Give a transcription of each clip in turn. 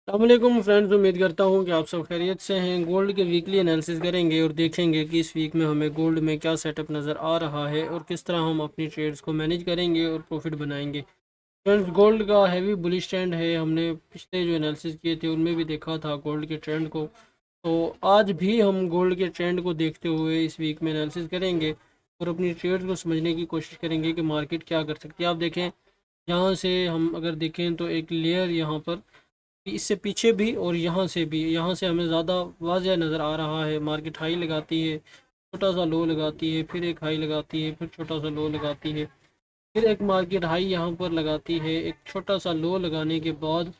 अस्सलामुअलैकुम फ्रेंड्स, उम्मीद करता हूँ कि आप सब खैरियत से हैं। गोल्ड के वीकली एनालिसिस करेंगे और देखेंगे कि इस वीक में हमें गोल्ड में क्या सेटअप नज़र आ रहा है और किस तरह हम अपनी ट्रेड्स को मैनेज करेंगे और प्रॉफिट बनाएंगे। फ्रेंड्स, गोल्ड का हैवी बुलिश ट्रेंड है। हमने पिछले जो एनालिसिस किए थे उनमें भी देखा था गोल्ड के ट्रेंड को। तो आज भी हम गोल्ड के ट्रेंड को देखते हुए इस वीक में एनालिसिस करेंगे और अपनी ट्रेड्स को समझने की कोशिश करेंगे कि मार्केट क्या कर सकती है। आप देखें, यहाँ से हम अगर देखें तो एक लेयर यहाँ पर इससे पीछे भी और यहाँ से भी, यहाँ से हमें ज़्यादा वाज़ह नज़र आ रहा है। मार्केट हाई लगाती है, छोटा सा लो लगाती है, फिर एक हाई लगाती है, फिर छोटा सा लो लगाती है, फिर एक मार्केट हाई यहाँ पर लगाती है, एक छोटा सा लो लगाने के बाद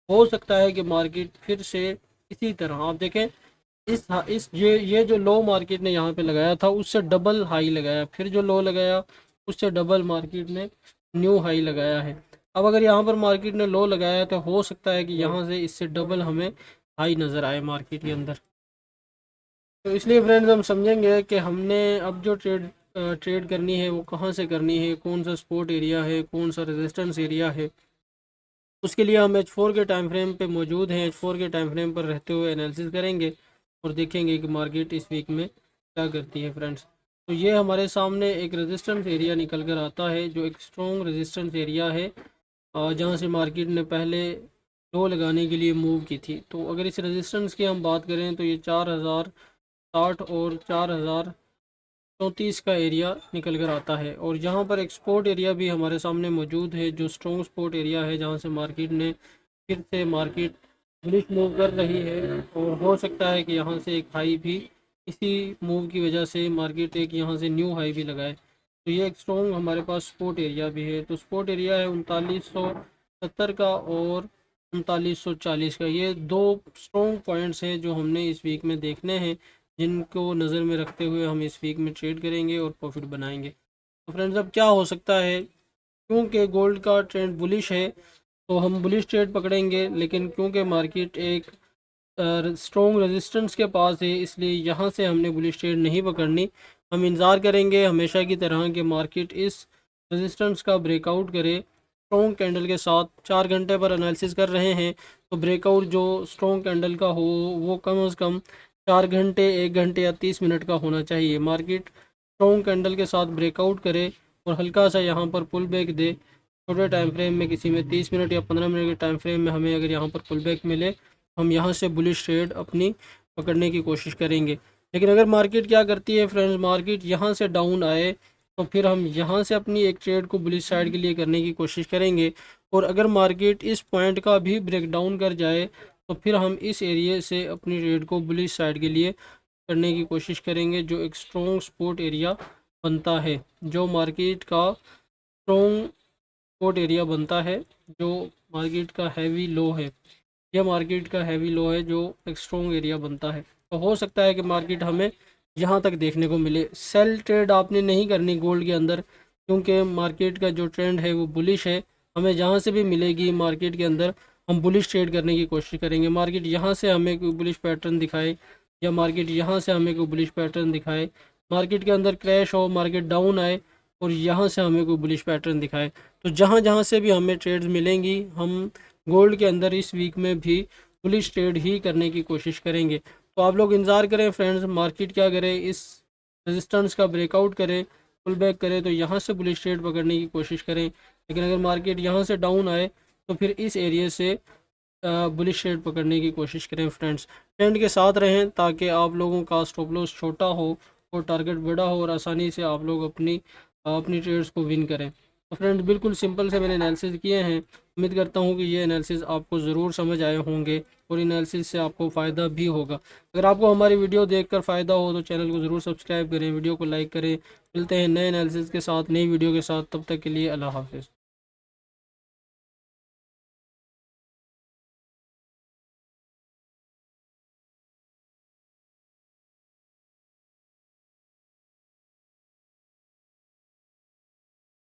हो सकता है कि मार्केट फिर से इसी तरह आप देखें इस ये जो लो मार्केट ने यहाँ पे लगाया था उससे डबल हाई लगाया, फिर जो लो लगाया उससे डबल मार्केट ने न्यू हाई लगाया है। अब अगर यहाँ पर मार्केट ने लो लगाया तो हो सकता है कि यहाँ से इससे डबल हमें हाई नज़र आए मार्केट के अंदर। तो इसलिए फ्रेंड्स, हम समझेंगे कि हमने अब जो ट्रेड करनी है वो कहाँ से करनी है, कौन सा सपोर्ट एरिया है, कौन सा रेजिस्टेंस एरिया है। उसके लिए हम H4 के टाइम फ्रेम पे मौजूद हैं। H4 के टाइम फ्रेम पर रहते हुए एनालिसिस करेंगे और देखेंगे कि मार्केट इस वीक में क्या करती है फ्रेंड्स। तो ये हमारे सामने एक रेजिस्टेंस एरिया निकल कर आता है जो एक स्ट्रॉन्ग रेजिस्टेंस एरिया है, जहाँ से मार्केट ने पहले लो लगाने के लिए मूव की थी। तो अगर इस रेजिस्टेंस की हम बात करें तो ये 4060 और 4034 का एरिया निकल कर आता है। और यहाँ पर एक सपोर्ट एरिया भी हमारे सामने मौजूद है जो स्ट्रॉन्ग सपोर्ट एरिया है, जहाँ से मार्केट ने फिर से मार्केट बुलिश मूव कर रही है और हो सकता है कि यहाँ से एक हाई भी इसी मूव की वजह से मार्केट एक यहाँ से न्यू हाई भी लगाए। तो ये एक स्ट्रॉन्ग हमारे पास सपोर्ट एरिया भी है। तो सपोर्ट एरिया है 3970 का और 3940 का। ये दो स्ट्रॉन्ग पॉइंट्स हैं जो हमने इस वीक में देखने हैं, जिनको नज़र में रखते हुए हम इस वीक में ट्रेड करेंगे और प्रॉफिट बनाएंगे। तो फ्रेंड्स, अब क्या हो सकता है, क्योंकि गोल्ड का ट्रेंड बुलिश है तो हम बुलिश ट्रेड पकड़ेंगे, लेकिन क्योंकि मार्केट एक स्ट्रॉन्ग रेजिस्टेंस के पास है इसलिए यहाँ से हमने बुलिश ट्रेड नहीं पकड़नी। हम इंतज़ार करेंगे हमेशा की तरह कि मार्केट इस रेजिस्टेंस का ब्रेकआउट करे स्ट्रॉन्ग कैंडल के साथ। 4 घंटे पर एनालिसिस कर रहे हैं तो ब्रेकआउट जो स्ट्रॉन्ग कैंडल का हो वो कम से कम 4 घंटे, 1 घंटे या 30 मिनट का होना चाहिए। मार्केट स्ट्रॉन्ग कैंडल के साथ ब्रेकआउट करे और हल्का सा यहाँ पर पुल बैक दे छोटे टाइम फ्रेम में, किसी में 30 मिनट या 15 मिनट के टाइम फ्रेम में हमें अगर यहाँ पर पुल बैक मिले, हम यहाँ से बुलिश ट्रेड अपनी पकड़ने की कोशिश करेंगे। लेकिन अगर मार्केट क्या करती है फ्रेंड्स, मार्केट यहाँ से डाउन आए तो फिर हम यहाँ से अपनी एक ट्रेड को बुलिश साइड के लिए करने की कोशिश करेंगे। और अगर मार्केट इस पॉइंट का भी ब्रेक डाउन कर जाए तो फिर हम इस एरिया से अपनी ट्रेड को बुलिश साइड के लिए करने की कोशिश करेंगे, जो एक स्ट्रॉन्ग सपोर्ट एरिया बनता है, जो मार्केट का स्ट्रॉन्ग सपोर्ट एरिया बनता है, जो मार्केट का हैवी लो है। यह मार्केट का हैवी लो है जो एक स्ट्रॉन्ग एरिया बनता है। तो हो सकता है कि मार्केट हमें यहाँ तक देखने को मिले। सेल ट्रेड आपने नहीं करनी गोल्ड के अंदर, क्योंकि मार्केट का जो ट्रेंड है वो बुलिश है। हमें जहाँ से भी मिलेगी मार्केट के अंदर हम बुलिश ट्रेड करने की कोशिश करेंगे। मार्केट यहाँ से हमें कोई बुलिश पैटर्न दिखाए या मार्केट यहाँ से हमें कोई बुलिश पैटर्न दिखाए, मार्केट के अंदर क्रैश हो, मार्केट डाउन आए और यहाँ से हमें कोई बुलिश पैटर्न दिखाए, तो जहाँ जहाँ से भी हमें ट्रेड्स मिलेंगी हम गोल्ड के अंदर इस वीक में भी बुलिश ट्रेड ही करने की कोशिश करेंगे। तो आप लोग इंतज़ार करें फ्रेंड्स, मार्केट क्या करे, इस रेजिस्टेंस का ब्रेकआउट करे, पुल बैक करे तो यहाँ से बुलिश ट्रेड पकड़ने की कोशिश करें। लेकिन अगर मार्केट यहाँ से डाउन आए तो फिर इस एरिया से बुलिश ट्रेड पकड़ने की कोशिश करें फ्रेंड्स। ट्रेंड के साथ रहें ताकि आप लोगों का स्टॉप लॉस छोटा हो और टारगेट बड़ा हो और आसानी से आप लोग अपनी ट्रेड्स को विन करें। तो फ्रेंड्स, बिल्कुल सिंपल से मैंने एनालिसिस किए हैं। उम्मीद करता हूँ कि ये एनालिसिस आपको ज़रूर समझ आए होंगे और एनालिसिस से आपको फ़ायदा भी होगा। अगर आपको हमारी वीडियो देखकर फ़ायदा हो तो चैनल को ज़रूर सब्सक्राइब करें, वीडियो को लाइक करें। मिलते हैं नए एनालिसिस के साथ, नई वीडियो के साथ। तब तक के लिए अल्लाह हाफ़िज़।